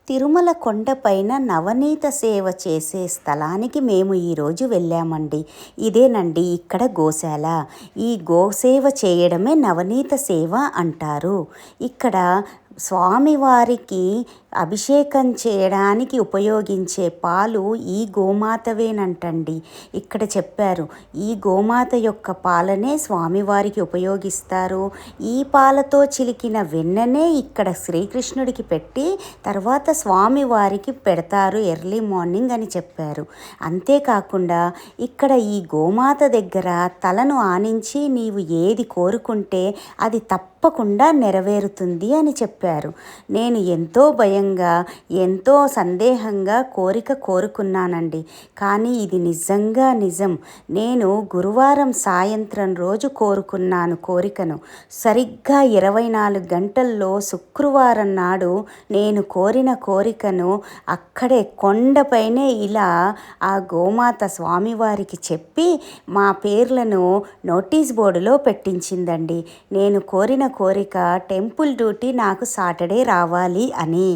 తిరుమల కొండపైన నవనీత సేవ చేసే స్థలానికి మేము ఈరోజు వెళ్ళామండి. ఇదేనండి ఇక్కడ గోశాల. ఈ గోసేవ చేయడమే నవనీత సేవ అంటారు. ఇక్కడ స్వామివారికి అభిషేకం చేయడానికి ఉపయోగించే పాలు ఈ గోమాతవేనంటండి. ఇక్కడ చెప్పారు, ఈ గోమాత యొక్క పాలనే స్వామివారికి ఉపయోగిస్తారు. ఈ పాలతో చిలికిన వెన్ననే ఇక్కడ శ్రీకృష్ణుడికి పెట్టి తర్వాత స్వామివారికి పెడతారు ఎర్లీ మార్నింగ్ అని చెప్పారు. అంతేకాకుండా ఇక్కడ ఈ గోమాత దగ్గర తలను ఆనించి నీవు ఏది కోరుకుంటే అది తప్పకుండా నెరవేరుతుంది అని చెప్పారు. నేను ఎంతో భయంగా ఎంతో సందేహంగా కోరుకున్నానండి. కానీ ఇది నిజంగా నిజం. నేను గురువారం సాయంత్రం రోజు కోరుకున్నాను కోరికను. సరిగ్గా 24 గంటల్లో శుక్రవారం నాడు నేను కోరిన కోరికను అక్కడే కొండపైనే ఇలా ఆ గోమాత స్వామివారికి చెప్పి మా పేర్లను నోటీస్ బోర్డులో పెట్టించిందండి. నేను కోరిన కోరిక టెంపుల్ డ్యూటీ నాకు సాటర్డే రావాలి అని.